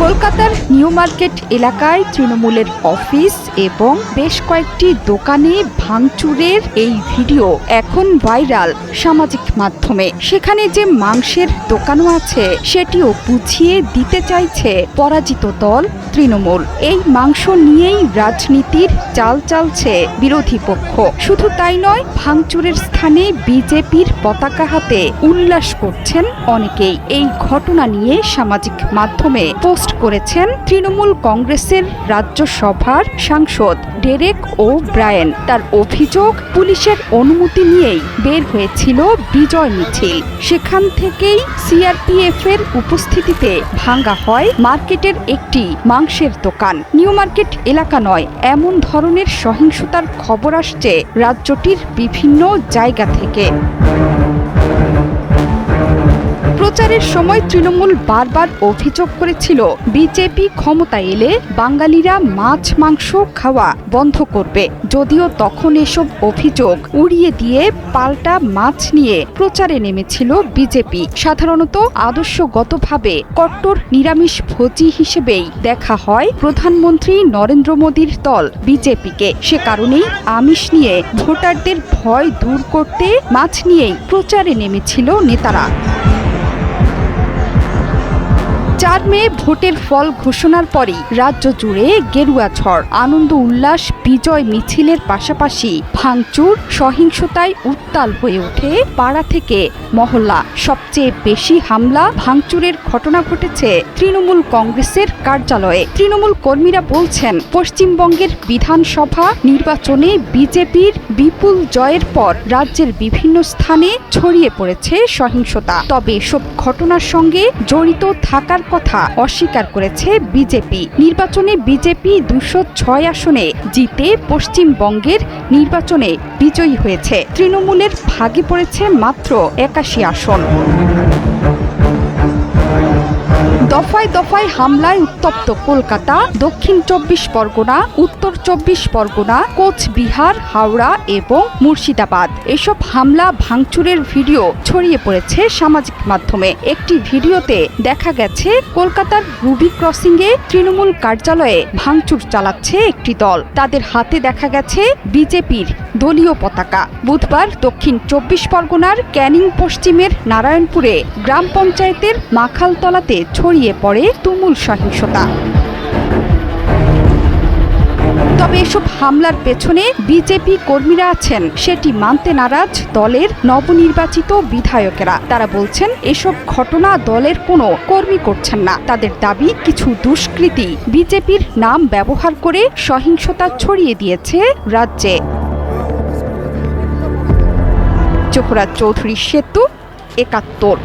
কলকাতার new market এলাকায় তৃণমূলের অফিস এবং বেশ কয়েকটি দোকানে ভাঙচুরের এই ভিডিও এখন ভাইরাল সামাজিক মাধ্যমে। সেখানে যে মাংসের দোকানও আছে সেটিও বুঝিয়ে দিতে চাইছে পরাজিত দল তৃণমূল। এই মাংস নিয়েই রাজনীতির চাল চালছে বিরোধী পক্ষ। শুধু তাই নয়, ভাঙচুরের স্থানে বিজেপির পতাকা হাতে উল্লাস করছেন অনেকেই। এই ঘটনা নিয়ে সামাজিক মাধ্যমে পোস্ট করেছেন তৃণমূল কংগ্রেসের রাজ্যসভার সাংসদ ডেরেক ও ব্রায়েন। তার অভিযোগ, পুলিশের অনুমতি নিয়েই বের হয়েছিল বিজয় মিছিল। সেখান থেকেই সিআরপিএফ এর উপস্থিতিতে ভাঙা হয় মার্কেটের একটি মাংসের দোকান। নিউ মার্কেট এলাকা নয়, এমন ধরনের সহিংসতার খবর আসছে রাজ্যটির বিভিন্ন জায়গা থেকে। প্রচারের সময় তৃণমূল বারবার অভিযোগ করেছিল, বিজেপি ক্ষমতায় এলে বাঙালিরা মাছ মাংস খাওয়া বন্ধ করবে। যদিও তখন এসব অভিযোগ উড়িয়ে দিয়ে পাল্টা মাছ নিয়ে প্রচারে নেমেছিল বিজেপি। সাধারণত আদর্শগতভাবে কট্টর নিরামিষ ভোজী হিসেবেই দেখা হয় প্রধানমন্ত্রী নরেন্দ্র মোদীর দল বিজেপিকে। সে কারণেই আমিষ নিয়ে ভোটারদের ভয় দূর করতে মাছ নিয়েই প্রচারে নেমেছিল নেতারা। 4 মে ভোটের ফল ঘোষণার পরই রাজ্য জুড়ে গেরুয়া ঝড়। আনন্দ উল্লাস বিজয় মিছিলের পাশাপাশি ভাঙচুর, সহিংসতায় উত্তাল হয়ে ওঠে পাড়া থেকে মহল্লা। সবচেয়ে বেশি হামলা ভাঙচুরের ঘটনা ঘটেছে তৃণমূল কংগ্রেসের কার্যালয়ে। তৃণমূল কর্মীরা বলছেন, পশ্চিমবঙ্গের বিধানসভা নির্বাচনে বিজেপির বিপুল জয়ের পর রাজ্যের বিভিন্ন স্থানে ছড়িয়ে পড়েছে সহিংসতা। তবে এসব ঘটনার সঙ্গে জড়িত থাকার কথা অস্বীকার করেছে বিজেপি। নির্বাচনে বিজেপি 206 আসনে জিতে পশ্চিমবঙ্গের নির্বাচনে বিজয়ী হয়েছে। তৃণমূলের ভাগে পড়েছে মাত্র 81 আসন। দফায় দফায় হামলায় উত্তপ্ত কলকাতা, দক্ষিণ 24 পরগনা, উত্তর 24 পরগনা, কোচবিহার, হাওড়া এবং মুর্শিদাবাদ। এসব হামলা ভাঙচুরের ভিডিও ছড়িয়ে পড়েছে সামাজিক মাধ্যমে। একটি ভিডিওতে দেখা গেছে কলকাতার রুবি ক্রসিংয়ে তৃণমূল কার্যালয়ে ভাঙচুর চালাচ্ছে একটি দল। তাদের হাতে দেখা গেছে বিজেপির দলীয় পতাকা। বুধবার দক্ষিণ 24 পরগনার ক্যানিং পশ্চিমের নারায়ণপুরে গ্রাম পঞ্চায়েতের মাখালতলাতে ছড়িয়ে পড়ে তুমুল সহিংসতা। তবে এসব হামলার পেছনে বিজেপি কর্মীরা আছেন সেটি মানতে নারাজ দলের নবনির্বাচিত বিধায়কেরা। তারা বলছেন, এসব ঘটনা দলের কোনো কর্মী করছেন না। তাদের দাবি, কিছু দুষ্কৃতী বিজেপির নাম ব্যবহার করে সহিংসতা ছড়িয়ে দিয়েছে রাজ্যে। জোহরা চৌধুরী সেতু, 71।